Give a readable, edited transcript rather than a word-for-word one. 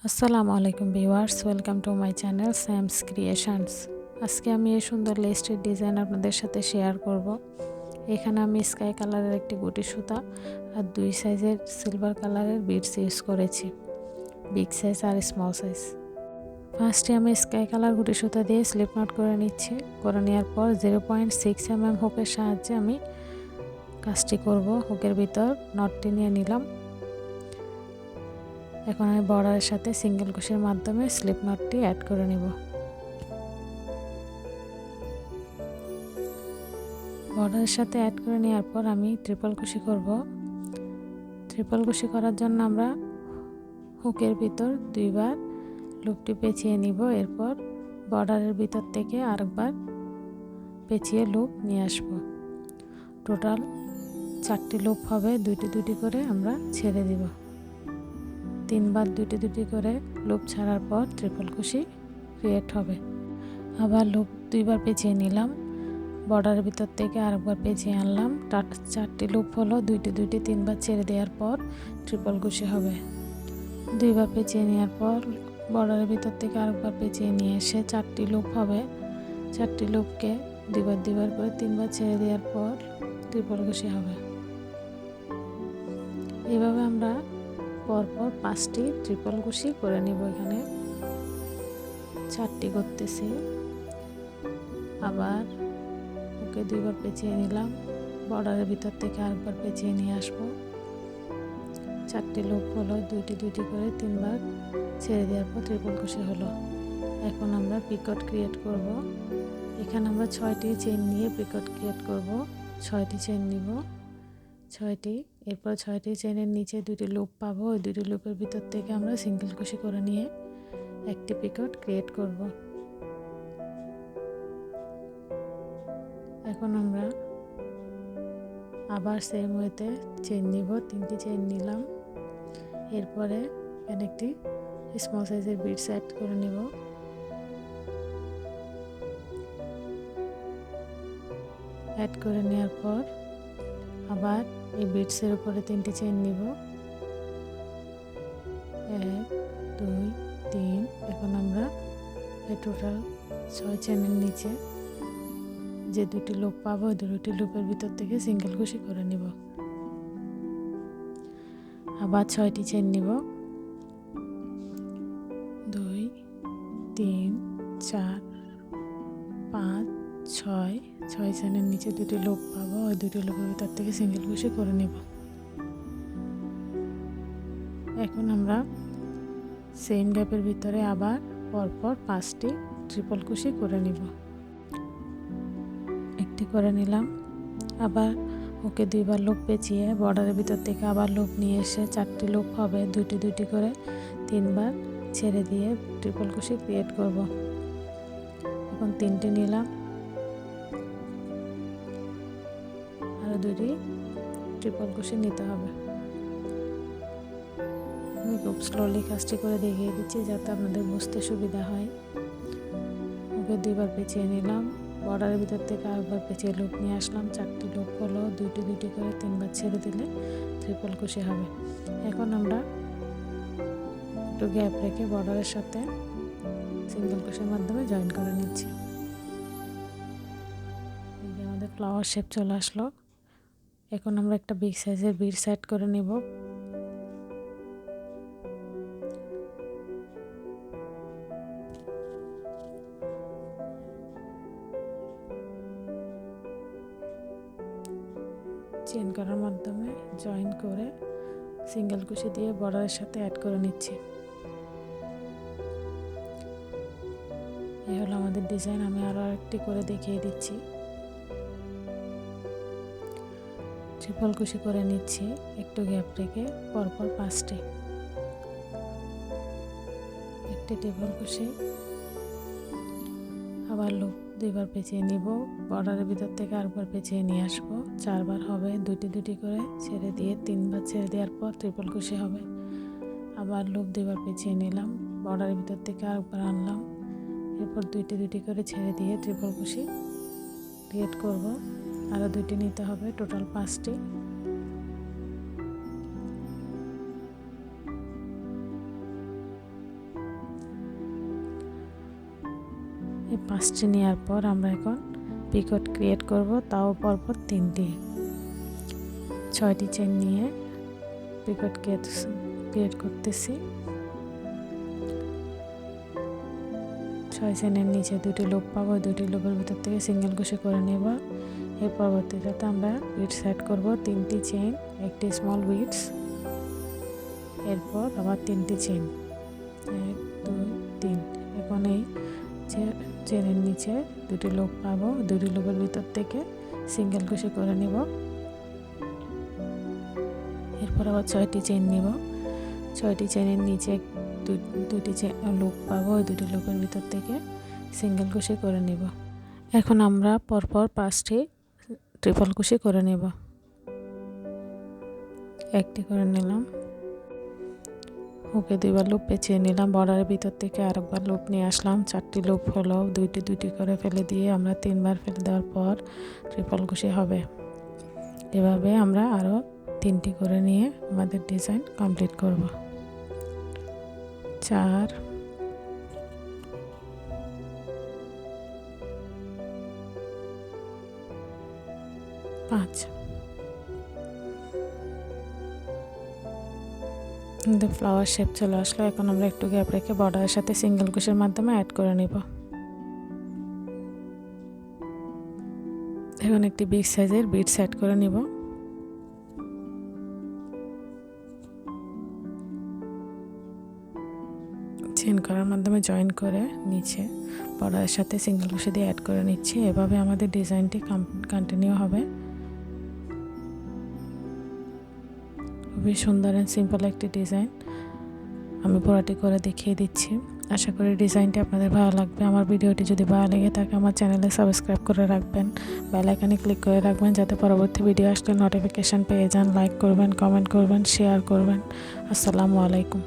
আসসালামু আলাইকুম viewers, welcome to my channel Sam's creations. আজকে আমি এই সুন্দর লেসটির ডিজাইন আপনাদের সাথে শেয়ার করব। এখানে আমি স্কাই কালারের একটি গুটি সুতা আর 2 সাইজের সিলভার কালারের বিডস ইউজ করেছি, বিগ সাইজ আর স্মল সাইজ। ফার্স্টে আমি স্কাই কালার গুটি সুতা দিয়ে স্লিপ নট করে নিচ্ছি। করে নেওয়ার পর 0.6 mm হুকের সাহায্যে আমি কাজটি করব। হুকের ভিতর নটটি নিয়ে নিলাম। এখন আমি বর্ডারের সাথে সিঙ্গেল কুশির মাধ্যমে স্লিপ নটটি অ্যাড করে নিব। বর্ডারের সাথে অ্যাড করে নেওয়ার পর আমি ট্রিপল কুশি করব। ট্রিপল কুশি করার জন্য আমরা হুকের ভিতর 2 বার লুপটি পেঁচিয়ে নিব। এরপর বর্ডারের ভিতর থেকে আরেকবার পেঁচিয়ে লুপ নিয়ে আসব। টোটাল 4টি লুপ হবে, দুইটি করে আমরা ছেড়ে দিব। 3 বার দুইটি করে লুপ ছাড়ার পর ট্রিপল কুশি ক্রিয়েট হবে। আবার লুপ 2 বার পেঁচিয়ে নিলাম। বর্ডারের ভিতর থেকে আরেকবার পেঁচিয়ে আনলাম। 4টি লুপ হলো, দুইটি 3 বার ছেড়ে দেওয়ার পর ট্রিপল কুশি হবে। 2 বার পেঁচিয়ে নেওয়ার পর বর্ডারের ভিতর থেকে আরেকবার পেঁচিয়ে নিয়ে এসে 4টি লুপ হবে। 4টি লুপকে 2 বার করে 3 বার ছেড়ে দেওয়ার পর ট্রিপল কুশি হবে। এভাবে আমরা পরপর 5টি ট্রিপল কুশি করে নিব। এখানে 4টি করতেছি। আবার ওকে 2 বার পেঁচিয়ে নিলাম। বর্ডারের ভিতর থেকে আরেকবার পেঁচিয়ে নিয়ে আসবো। 4টি লুপ হলো, দুইটি করে 3 বার ছেড়ে দেওয়ার পর ট্রিপল কুশি হলো। এখন আমরা পিকট ক্রিয়েট করব। এখানে আমরা 6টি চেইন নিয়ে পিকট ক্রিয়েট করব। 6টি চেইন নিব, 6টি। এরপর 6টি চেইনের নিচে 2টি লুপ পাবো। ওই 2টি লুপের ভিতর থেকে আমরা সিঙ্গেল কুশি করে নিয়ে একটি পিকট ক্রিয়েট করব। এখন আমরা আবার সেম ওয়েতে চেইন নিব। 3টি চেইন নিলাম। এরপরে এখানে একটি স্মল সাইজের বিডস অ্যাড করে নিব। অ্যাড করে নেওয়ার পর আবার এই বিডসের উপরে 3টি চেইন নিব। 1 2 3। এখন আমরা এই টোটাল 6 চেইনের নিচে যে 2টি লুপ পাবো, ওই 2টি লুপের ভিতর থেকে সিঙ্গেল কুশি করে নিব। আবার 6টি চেইন নিব। 2 3 4 5 6 চেইনের নিচে 2টি লুপ পাবো, ওই 2টি লুপের ভিতর থেকে সিঙ্গেল কুশি করে নিব। এখন আমরা সেম গ্যাপের ভিতরে আবার পরপর 5টি ট্রিপল কুশি করে নিব। একটি করে নিলাম। আবার ওকে 2 বার লুপ পেঁচিয়ে বর্ডারের ভিতর থেকে আবার লুপ নিয়ে এসে 4টি লুপ হবে, দুইটি করে 3 বার ছেড়ে দিয়ে ট্রিপল কুশি ক্রিয়েট করব। এখন 3টি নিলাম, আরও 2টি ট্রিপল কুশি নিতে হবে। আমি খুব স্লোলি কাজটি করে দেখিয়ে দিচ্ছি যাতে আপনাদের বুঝতে সুবিধা হয়। ওকে 2 বার পেঁচিয়ে নিলাম। বর্ডারের ভিতর থেকে আরেকবার পেঁচিয়ে লুপ নিয়ে আসলাম। 4টি লুপ হলো, দুইটি করে 3 বার ছেড়ে দিলে ট্রিপল কুশি হবে। এখন আমরা একটু গ্যাপ রেখে বর্ডারের সাথে সিঙ্গেল কুশির মাধ্যমে জয়েন করে নিচ্ছি। এই যে আমাদের ফ্লাওয়ার শেপ চলে আসলো। এখন আমরা একটা বিগ সাইজের বিডস অ্যাড করে নিব। চেইন করার মাধ্যমে জয়েন করে সিঙ্গেল কুশি দিয়ে বর্ডারের সাথে অ্যাড করে নিচ্ছি। এই হলো আমাদের ডিজাইন। আমি আরও একটি করে দেখিয়ে দিচ্ছি। ট্রিপল কুশি করে নিচ্ছি একটু গ্যাপ রেখে পরপর 5টি। একটি ট্রিপল কুশি, আবার লুপ 2 বার পেঁচিয়ে নিব। বর্ডারের ভিতর থেকে আরেকবার পেঁচিয়ে নিয়ে আসবো। 4 বার হবে, দুইটি করে ছেড়ে দিয়ে 3 বার ছেড়ে দেওয়ার পর ট্রিপল কুশি হবে। আবার লুপ 2 বার পেঁচিয়ে নিলাম। বর্ডারের ভিতর থেকে আরেকবার আনলাম। এরপর দুইটি করে ছেড়ে দিয়ে ট্রিপল কুশি ক্রিয়েট করব। আরও 2টি নিতে হবে, টোটাল 5টি। এই 5টি নেওয়ার পর আমরা এখন পিকট ক্রিয়েট করব, তাও পরপর 3টি। 6টি চেন নিয়ে পিকট ক্রিয়েট করতেছি। 6 চেনের নিচে 2টি লুপ পাবো, 2টি লুপের ভিতর থেকে সিঙ্গেল ক্রোশে করে নেব। এর পরবর্তীটাতে আমরা বিটস অ্যাড করব, 3টি চেন, 1টি স্মল বিটস, এরপর আবার 3টি চেন, 1 2 3। এখন এই চেনের নিচে 2টি লুপ পাবো, 2টি লুপের ভিতর থেকে সিঙ্গেল ক্রোশে করে নেব। এরপর আবার 6টি চেন নিব, 6টি চেনের নিচে 2টি লুপ পাবো, ওই 2টি লুপের ভিতর থেকে সিঙ্গেল ক্রোশে করে নেব। এখন আমরা পরপর 5টি ট্রিপল ক্রোশে করে নেব। একটি করে নিলাম, হুকে 2বার লুপ পেঁচিয়ে নিলাম, বর্ডারের ভিতর থেকে আরেকবার লুপ নিয়ে আসলাম, 4টি লুপ হলো, 2টি করে ফেলে দিয়ে আমরা 3বার ফেলে দেওয়ার পর ট্রিপল ক্রোশে হবে। এভাবে আমরা আরও 3টি করে নিয়ে আমাদের ডিজাইন কমপ্লিট করব। 4 5 ফ্লাওয়ার শেপ চলে আসলো। এখন আমরা একটু গ্যাপ রেখে বর্ডারের সাথে সিঙ্গেল ক্রোশের মাধ্যমে অ্যাড করে নিব। এখন একটি বিগ সাইজের বিটস অ্যাড করে নিব। চেন করার মাধ্যমে জয়েন করে নিচে বর্ডারের সাথে সিঙ্গেল ক্রোশে দিয়ে অ্যাড করে নিচ্ছি। এভাবে আমাদের ডিজাইনটি কন্টিনিউ হবে। খুবই সুন্দর এন্ড সিম্পল একটি ডিজাইন আমি পুরোটি করে দেখিয়ে দিচ্ছি। আশা করি ডিজাইনটি আপনাদের ভালো লাগবে। আমার ভিডিওটি যদি ভালো লেগে থাকে আমার চ্যানেলে সাবস্ক্রাইব করে রাখবেন, বেল আইকনে ক্লিক করে রাখবেন যাতে পরবর্তী ভিডিও আসলে নোটিফিকেশন পেয়ে যান। লাইক করবেন, কমেন্ট করবেন, শেয়ার করবেন। আসসালামু আলাইকুম।